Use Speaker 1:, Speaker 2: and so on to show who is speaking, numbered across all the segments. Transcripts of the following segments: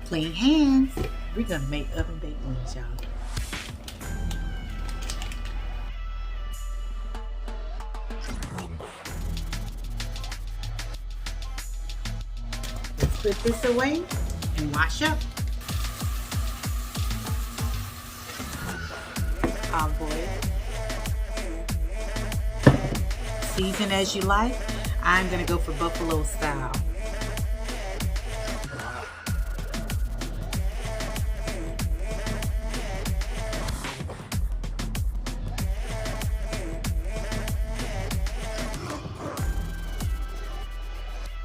Speaker 1: Clean hands. We're gonna make oven baked wings, y'all. Let's put this away and wash up. Parboil. Season as you like. I'm gonna go for buffalo style.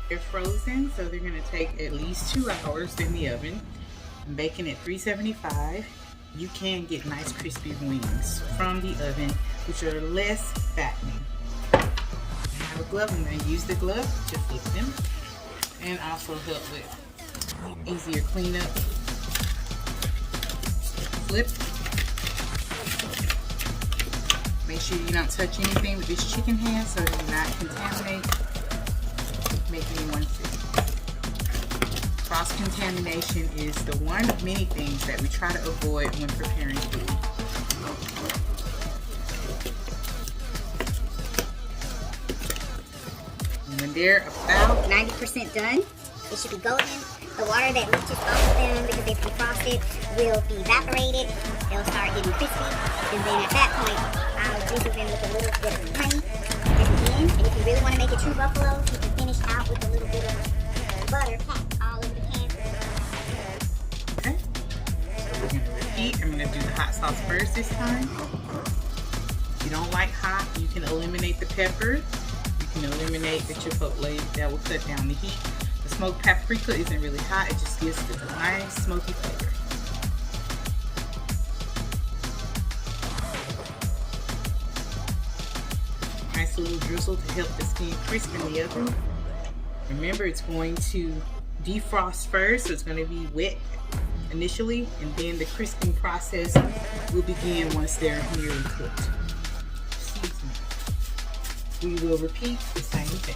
Speaker 1: They're frozen, so they're gonna take at least 2 hours in the oven. I'm baking at 375. You can get nice crispy wings from the oven, which are less fattening. I have a glove. I'm going to use the glove to flip them and also help with easier cleanup. Flip. Make sure you don't touch anything with this chicken hand so you do not contaminate. Make anyone sick. Cross-contamination is the one of many things that we try to avoid when preparing food. And when they're about
Speaker 2: 90% done, it should be golden. The water that leaches off of them because they've defrosted will be evaporated. They'll start getting crispy. And then at that point, I'll drizzle them with a little bit of honey at the end. And if you really want to make it true buffalo, you can finish out with a little bit of butter packed all over the pan.
Speaker 1: Okay, so we're going to repeat. I'm going to do the hot sauce first this time. If you don't like hot, you can eliminate the pepper. You can eliminate the chipotle. That will cut down the heat. The smoked paprika isn't really hot. It just gives it a nice smoky flavor. Nice little drizzle to help the skin crisp in the oven. Remember, it's going to defrost first, so it's going to be wet initially, and then the crisping process will begin once they're nearly cooked. Seasoning. We will repeat the same thing.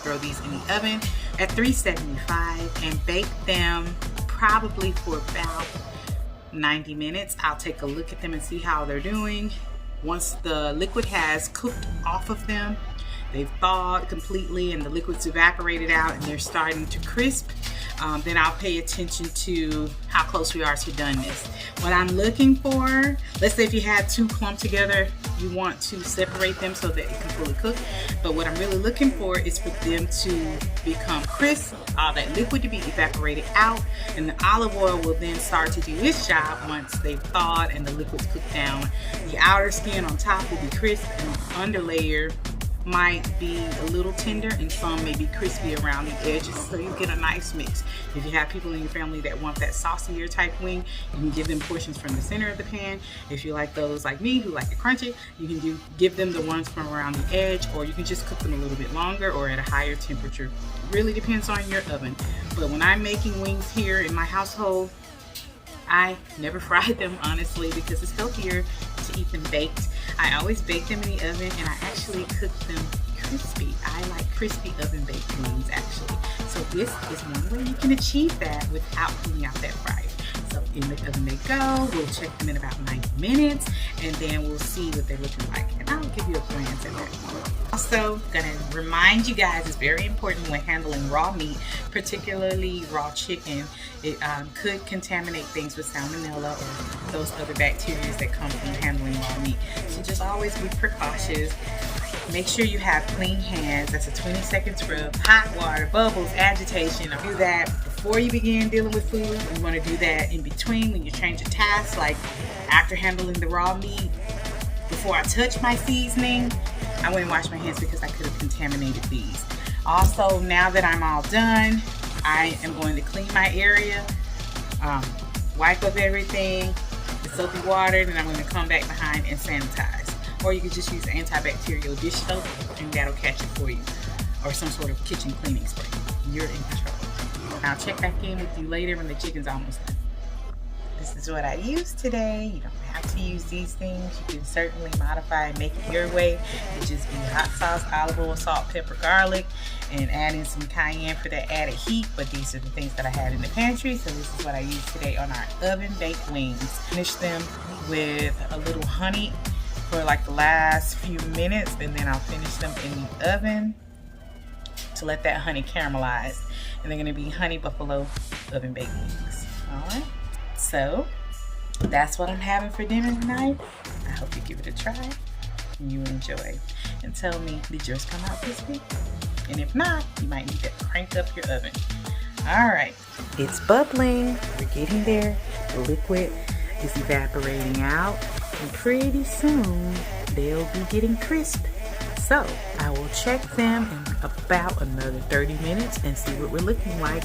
Speaker 1: Throw these in the oven at 375 and bake them probably for about 90 minutes. I'll take a look at them and see how they're doing. Once the liquid has cooked off of them, they've thawed completely and the liquid's evaporated out and they're starting to crisp, then I'll pay attention to how close we are to doneness. What I'm looking for, let's say if you had 2 clumped together, you want to separate them so that it can fully cook. But what I'm really looking for is for them to become crisp, all that liquid to be evaporated out, and the olive oil will then start to do its job once they've thawed and the liquid's cooked down. The outer skin on top will be crisp and the underlayer might be a little tender and some may be crispy around the edges, so you get a nice mix. If you have people in your family that want that saucier type wing, you can give them portions from the center of the pan. If you like those like me who like it crunchy, you can give them the ones from around the edge, or you can just cook them a little bit longer or at a higher temperature. It really depends on your oven. But when I'm making wings here in my household, I never fry them, honestly, because it's healthier to eat them baked. I always bake them in the oven, and I actually cook them crispy. I like crispy oven baked wings, actually. So this is one way you can achieve that without pulling out that fryer. So in the oven they go. We'll check them in about 90 minutes, and then we'll see what they're looking like. And I'll give you a glance at that. Also, gonna remind you guys, it's very important when handling raw meat, particularly raw chicken. It could contaminate things with salmonella or those other bacteria that come from handling raw meat. So just always be precautious. Make sure you have clean hands. That's a 20-second scrub. Hot water, bubbles, agitation. Do that before you begin dealing with food. You want to do that in between when you change your tasks, like after handling the raw meat. Before I touch my seasoning, I went and washed my hands because I could have contaminated these. Also, now that I'm all done, I am going to clean my area, wipe up everything with soapy water, then I'm going to come back behind and sanitize. Or you can just use antibacterial dish soap and that'll catch it for you. Or some sort of kitchen cleaning spray. You're in control. I'll check back in with you later when the chicken's almost done. this is what I used today. You don't have to use these things. You can certainly modify and make it your way. It just be hot sauce, olive oil, salt, pepper, garlic, and add in some cayenne for that added heat. But these are the things that I had in the pantry, so this is what I used today on our oven baked wings. Finish them with a little honey for like the last few minutes, and then I'll finish them in the oven to let that honey caramelize. And they're gonna be honey buffalo oven baked wings. All right, so that's what I'm having for dinner tonight. I hope you give it a try and you enjoy. And tell me, did yours come out crispy? And if not, you might need to crank up your oven. All right, it's bubbling. We're getting there. The liquid is evaporating out, and pretty soon they'll be getting crisp. So I will check them in about another 30 minutes and see what we're looking like.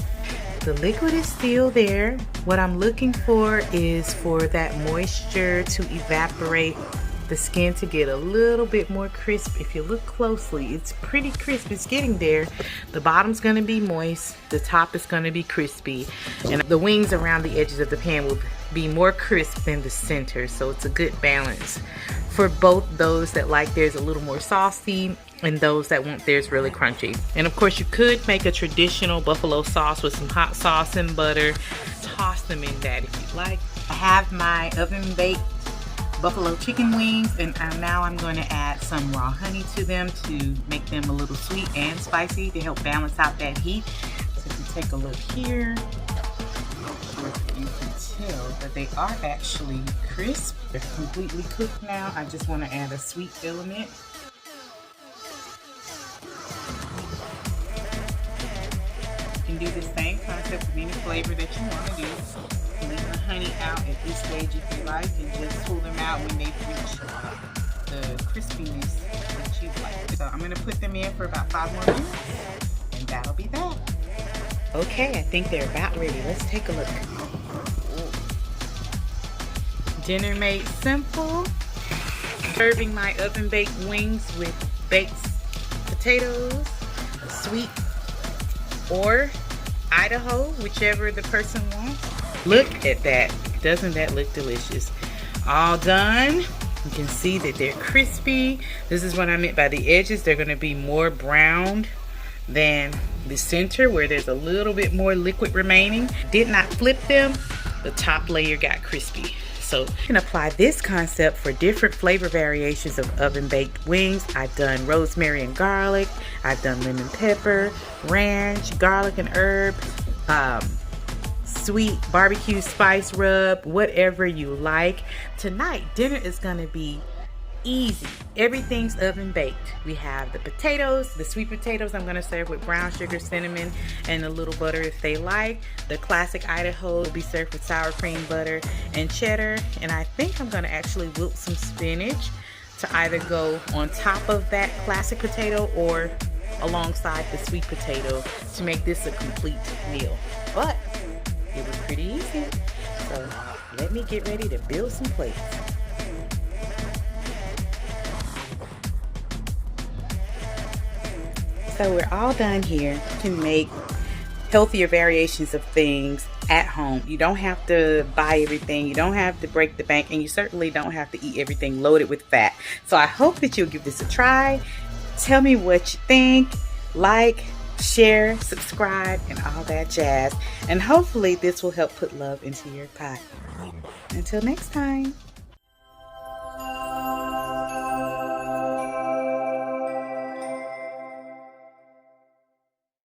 Speaker 1: The liquid is still there. What I'm looking for is for that moisture to evaporate, the skin to get a little bit more crisp. If you look closely, it's pretty crisp. It's getting there. The bottom's going to be moist. The top is going to be crispy. And the wings around the edges of the pan will be more crisp than the center. So it's a good balance for both those that like theirs a little more saucy and those that want theirs really crunchy. And of course, you could make a traditional buffalo sauce with some hot sauce and butter. Toss them in that if you'd like. I have my oven baked buffalo chicken wings, and now I'm going to add some raw honey to them to make them a little sweet and spicy to help balance out that heat. So if you take a look here, you can tell that they are actually crisp. They're completely cooked now. I just want to add a sweet element. You can do the same concept with any flavor that you want to do. Leave the honey out at this stage if you like, and just pull them out when they reach the crispiness that you like. So I'm going to put them in for about 5 more minutes, and that'll be that. Okay, I think they're about ready. Let's take a look. Dinner made simple. Serving my oven baked wings with baked potatoes, sweet or Idaho, whichever the person wants. Look at that. Doesn't that look delicious? All done. You can see that they're crispy. This is what I meant by the edges. They're going to be more browned than the center where there's a little bit more liquid remaining. Did not flip them. The top layer got crispy. So you can apply this concept for different flavor variations of oven baked wings. I've done rosemary and garlic. I've done lemon pepper, ranch, garlic and herb, sweet barbecue spice rub, whatever you like. Tonight, dinner is gonna be easy. Everything's oven baked. We have the potatoes, the sweet potatoes I'm gonna serve with brown sugar, cinnamon, and a little butter if they like. The classic Idaho will be served with sour cream, butter, and cheddar. And I think I'm gonna actually wilt some spinach to either go on top of that classic potato or alongside the sweet potato to make this a complete meal. But it was pretty easy. So let me get ready to build some plates. So we're all done here. You can make healthier variations of things at home. You don't have to buy everything. You don't have to break the bank, and you certainly don't have to eat everything loaded with fat. So I hope that you'll give this a try. Tell me what you think. Like, share, subscribe, and all that jazz. And hopefully this will help put love into your pot. Until next time.